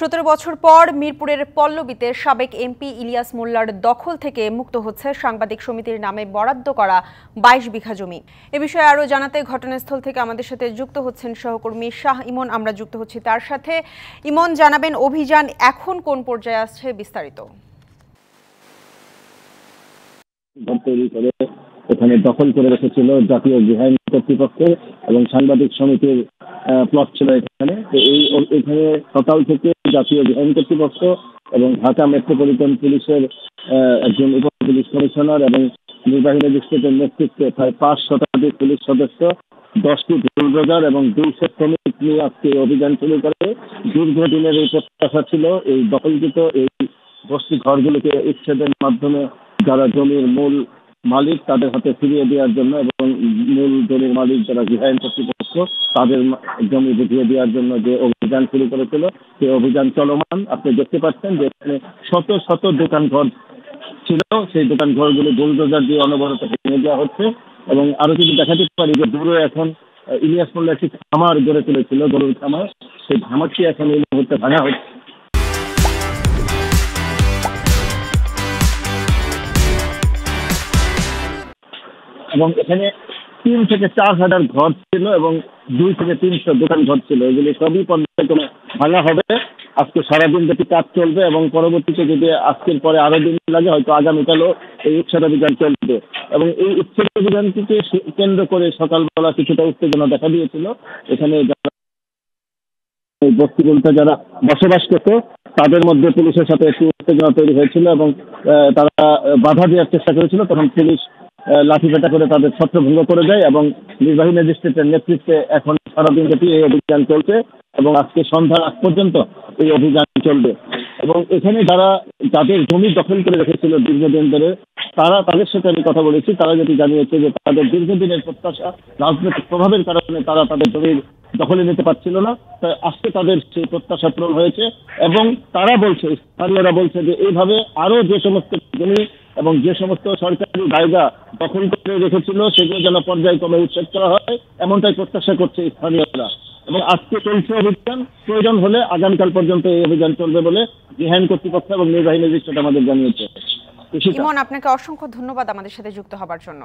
17 বছর পর মিরপুরের পল্লবীতে সাবেক এমপি ইলিয়াস মোল্লার দখল থেকে মুক্ত হচ্ছে সাংবাদিক সমিতির নামে বরাদ্দ করা 22 বিঘা জমি। এ বিষয়ে আরো জানাতে ঘটনাস্থল থেকে আমাদের সাথে যুক্ত হচ্ছেন সহকর্মী শাহ ইমন। আমরা যুক্ত হচ্ছি তার সাথে। ইমন, জানাবেন অভিযান এখন কোন পর্যায়ে আসছে, বিস্তারিত। এখানে দখল করে রেখেছিল জাতীয় গৃহায়ণ কর্তৃপক্ষ এবং সাংবাদিক সমিতির প্লট ছিল এখানে। তো এখানে সকাল থেকে জাতীয় গৃহায়ণ কর্তৃপক্ষ এবং ঢাকা মেট্রোপলিটন পুলিশের একজন উপ পুলিশ কমিশনার এবং নির্বাহী ম্যাজিস্ট্রেটের নেতৃত্বে প্রায় 5 শতাধিক পুলিশ সদস্য, 10টি বুলডোজার এবং 200 শ্রমিক নিয়ে আজকে অভিযান শুরু করে। দীর্ঘদিনের এই প্রত্যাশা ছিল এই দখলকৃত এই বস্তি ঘরগুলোকে উচ্ছেদের মাধ্যমে যারা জমির মূল মালিক তাদের হাতে ফিরিয়ে দেওয়ার জন্য এবং মূল জমির মালিক যারা গৃহায়ণ কর্তৃপক্ষ তাদের জমি বুঝিয়ে দেওয়ার জন্য যে অভিযান শুরু করেছিল, সেই অভিযান চলমান। আপনি দেখতে পাচ্ছেন যে এখানে শত শত দোকান ঘর ছিল, সেই দোকান ঘরগুলো বুলডোজার দিয়ে অনবরত ভেঙে দেওয়া হচ্ছে। এবং আরো যদি দেখাতে পারি যে দূরে এখন ইলিয়াস মোল্লা একটি খামার গড়ে তুলেছিল, গরুর খামার, সেই খামারটি এখন এই মুহূর্তে ভাঙা হচ্ছে। এবং এখানে 3 থেকে 4 হাজার ঘর ছিল এবং 2 থেকে 300 দোকান ঘর ছিল। এগুলি সবই পর্যায়ক্রমে ভাঙা হবে। আজকে সারাদিন ব্যাপী কাজ চলবে এবং পরবর্তীতে যদি আজকের পরে আরো দিন লাগে হয়তো আগামীকালও এই উচ্ছেদ অভিযান চলবে। এবং এই উচ্ছেদ অভিযানটিকে কেন্দ্র করে সকালবেলা কিছুটা উত্তেজনা দেখা দিয়েছিল। এখানে বস্তিগুলোতে যারা বসবাস করত তাদের মধ্যে পুলিশের সাথে একটু উত্তেজনা তৈরি হয়েছিল এবং তারা বাধা দেওয়ার চেষ্টা করেছিল। তখন পুলিশ লাঠিপেটা করে তাদের ছত্রভঙ্গ করে দেয় এবং নির্বাহী ম্যাজিস্ট্রেটের নেতৃত্বে এখন সারাদিন ব্যাপী এই অভিযান চলছে এবং আজকে সন্ধ্যার আগ পর্যন্ত এই অভিযান চলবে। এবং এখানে যাদের জমি দখল করে রেখেছিল দীর্ঘদিন ধরে, তাদের সাথে আমি কথা বলেছি। তারা যেটি জানিয়েছে যে তাদের দীর্ঘদিনের প্রত্যাশা রাজনৈতিক প্রভাবের কারণে তারা তাদের জমির দখলে নিতে পারছিল না, তাই আজকে তাদের সেই প্রত্যাশা পূরণ হয়েছে। এবং তারা বলছে, স্থানীয়রা বলছে যে এইভাবে আরো যে সমস্ত জমি এবং যে সমস্ত সরকারি জায়গা দখল করে রেখেছিল সেগুলো যেন পর্যায়ক্রমে উচ্ছেদ করা হয়, এমনটাই প্রত্যাশা করছে স্থানীয়রা। এবং আজকে চলছে অভিযান, প্রয়োজন হলে আগামীকাল পর্যন্ত এই অভিযান চলবে বলে গৃহায়ণ কর্তৃপক্ষ এবং নির্বাহী ম্যাজিস্ট্রেট আমাদের জানিয়েছে। ইমন, আপনাকে অসংখ্য ধন্যবাদ আমাদের সাথে যুক্ত হবার জন্য।